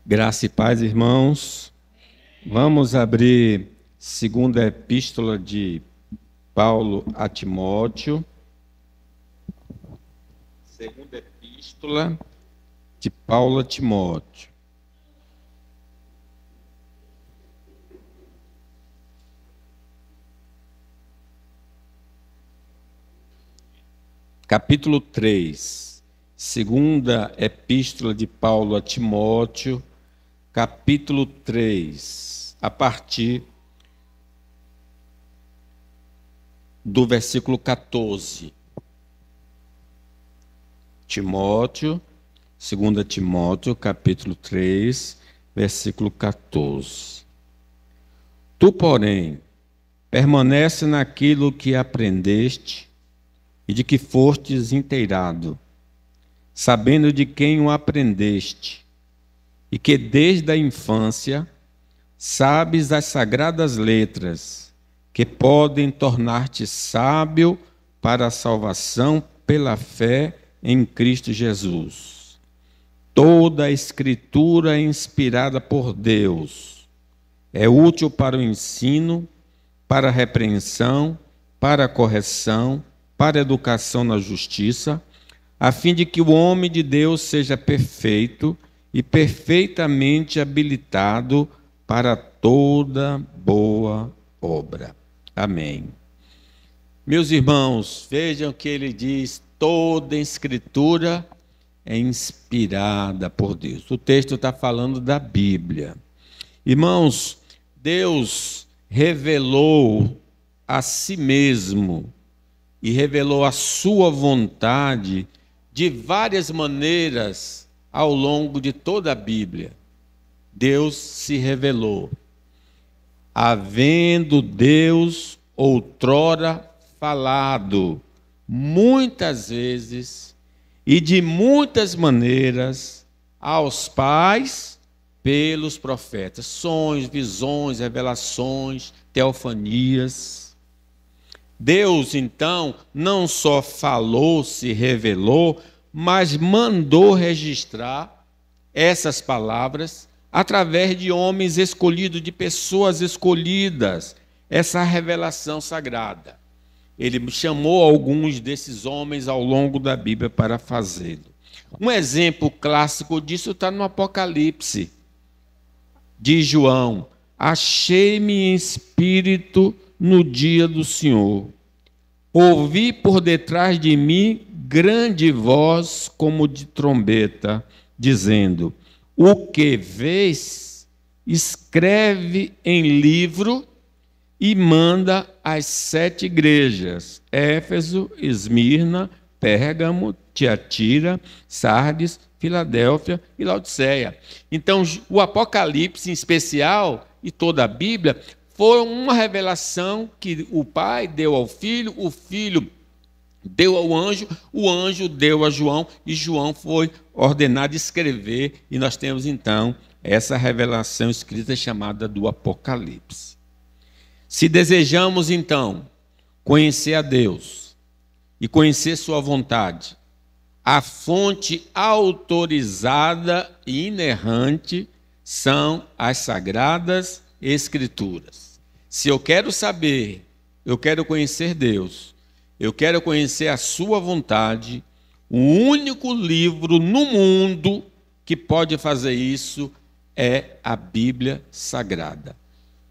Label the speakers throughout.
Speaker 1: Graça e paz, irmãos. Vamos abrir segunda epístola de Paulo a Timóteo. Segunda epístola de Paulo a Timóteo. Capítulo 3. Segunda epístola de Paulo a Timóteo, capítulo 3, a partir do versículo 14. Timóteo, 2 Timóteo, capítulo 3, versículo 14. Tu, porém, permanece naquilo que aprendeste e de que fostes inteirado, sabendo de quem o aprendeste, e que desde a infância sabes as sagradas letras, que podem tornar-te sábio para a salvação pela fé em Cristo Jesus. Toda a Escritura é inspirada por Deus, é útil para o ensino, para a repreensão, para a correção, para a educação na justiça, a fim de que o homem de Deus seja perfeito e perfeitamente habilitado para toda boa obra. Amém. Meus irmãos, vejam que ele diz: toda a Escritura é inspirada por Deus. O texto está falando da Bíblia. Irmãos, Deus revelou a si mesmo e revelou a sua vontade de várias maneiras ao longo de toda a Bíblia. Deus se revelou. Havendo Deus outrora falado muitas vezes e de muitas maneiras aos pais pelos profetas, sonhos, visões, revelações, teofanias. Deus, então, não só falou, se revelou, mas mandou registrar essas palavras através de homens escolhidos, de pessoas escolhidas, essa revelação sagrada. Ele chamou alguns desses homens ao longo da Bíblia para fazê-lo. Um exemplo clássico disso está no Apocalipse, de João: achei-me em espírito no dia do Senhor. Ouvi por detrás de mim grande voz como de trombeta, dizendo: o que vês, escreve em livro e manda às 7 igrejas: Éfeso, Esmirna, Pérgamo, Tiatira, Sardes, Filadélfia e Laodiceia. Então, o Apocalipse em especial e toda a Bíblia foi uma revelação que o Pai deu ao Filho, o Filho deu ao anjo, o anjo deu a João, e João foi ordenado escrever, e nós temos então essa revelação escrita chamada do Apocalipse. Se desejamos então conhecer a Deus e conhecer sua vontade, a fonte autorizada e inerrante são as Sagradas Escrituras. Se eu quero saber, eu quero conhecer Deus, eu quero conhecer a sua vontade, o único livro no mundo que pode fazer isso é a Bíblia Sagrada,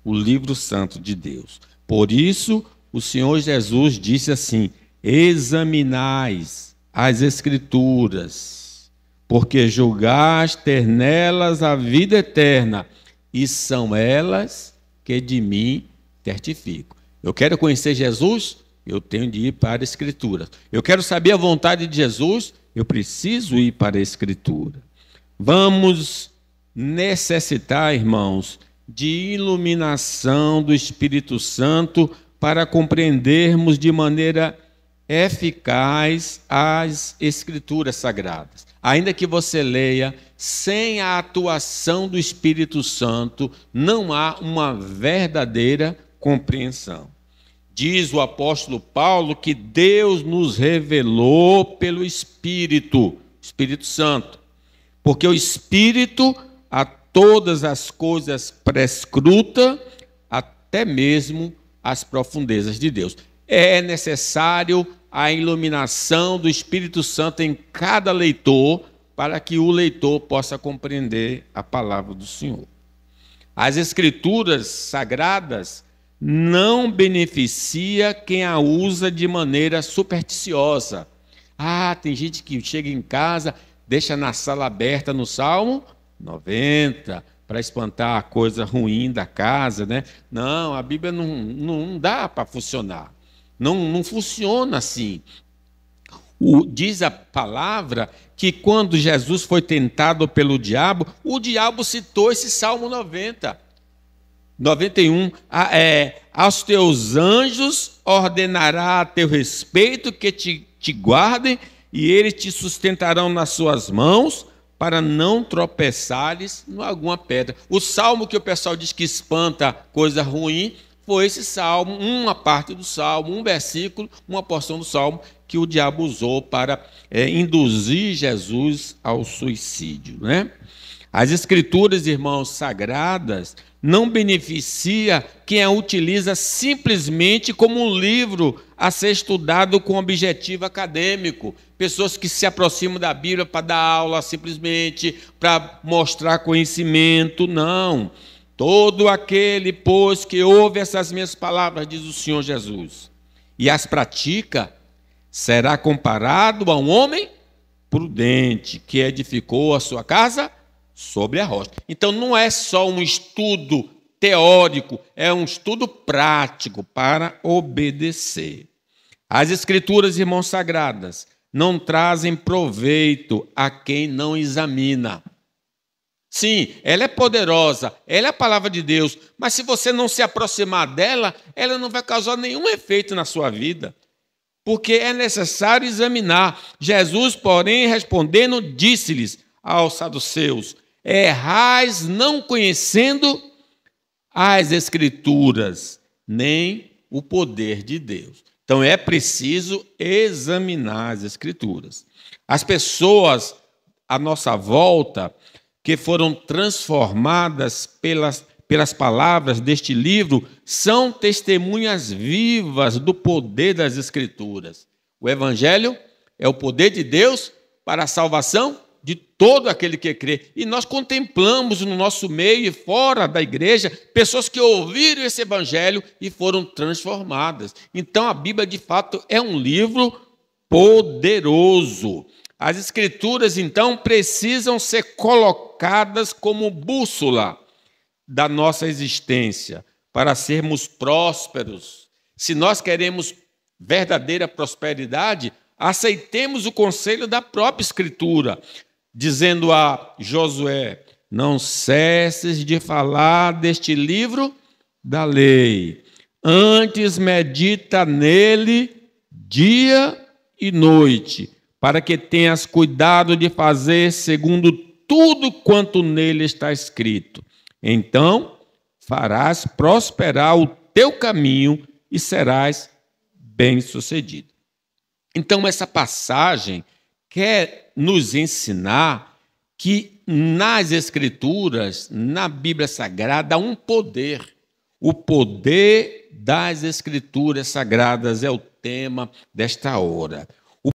Speaker 1: o livro santo de Deus. Por isso, o Senhor Jesus disse assim: examinais as Escrituras, porque julgais ter nelas a vida eterna, e são elas que de mim testificam. Eu quero conhecer Jesus, eu tenho de ir para a Escritura. Eu quero saber a vontade de Jesus, eu preciso ir para a Escritura. Vamos necessitar, irmãos, de iluminação do Espírito Santo para compreendermos de maneira eficaz as Escrituras Sagradas. Ainda que você leia, sem a atuação do Espírito Santo, não há uma verdadeira compreensão. Diz o apóstolo Paulo que Deus nos revelou pelo Espírito Santo, porque o Espírito todas as coisas prescruta, até mesmo as profundezas de Deus. É necessário a iluminação do Espírito Santo em cada leitor, para que o leitor possa compreender a palavra do Senhor. As Escrituras Sagradas não beneficia quem a usa de maneira supersticiosa. Tem gente que chega em casa, deixa na sala aberta no Salmo 90, para espantar a coisa ruim da casa, né? Não, a Bíblia não dá para funcionar. Não funciona assim. Diz a palavra que quando Jesus foi tentado pelo diabo, o diabo citou esse Salmo 91. Aos teus anjos ordenará a teu respeito que te guardem, e eles te sustentarão nas suas mãos, para não tropeçares em alguma pedra. O salmo que o pessoal diz que espanta coisa ruim, foi esse salmo, uma parte do salmo, um versículo, uma porção do salmo, que o diabo usou para induzir Jesus ao suicídio, né? As Escrituras, irmãos, sagradas, não beneficia quem a utiliza simplesmente como um livro a ser estudado com objetivo acadêmico. Pessoas que se aproximam da Bíblia para dar aula simplesmente, para mostrar conhecimento. Não. Todo aquele, pois, que ouve essas minhas palavras, diz o Senhor Jesus, e as pratica, será comparado a um homem prudente que edificou a sua casa sobre a rocha. Então não é só um estudo teórico, é um estudo prático para obedecer. As Escrituras, irmãos sagradas, não trazem proveito a quem não examina. Sim, ela é poderosa, ela é a palavra de Deus, mas se você não se aproximar dela, ela não vai causar nenhum efeito na sua vida, porque é necessário examinar. Jesus, porém, respondendo, disse-lhes aos saduceus: errais não conhecendo as Escrituras, nem o poder de Deus. Então é preciso examinar as Escrituras. As pessoas à nossa volta que foram transformadas pelas palavras deste livro são testemunhas vivas do poder das Escrituras. O Evangelho é o poder de Deus para a salvação de todo aquele que crê. E nós contemplamos no nosso meio e fora da igreja pessoas que ouviram esse Evangelho e foram transformadas. Então a Bíblia, de fato, é um livro poderoso. As Escrituras, então, precisam ser colocadas como bússola da nossa existência para sermos prósperos. Se nós queremos verdadeira prosperidade, aceitemos o conselho da própria Escritura, dizendo a Josué: não cesses de falar deste livro da lei, antes medita nele dia e noite, para que tenhas cuidado de fazer segundo tudo quanto nele está escrito. Então farás prosperar o teu caminho e serás bem-sucedido. Então essa passagem quer nos ensinar que nas Escrituras, na Bíblia Sagrada, há um poder. O poder das Escrituras Sagradas é o tema desta hora.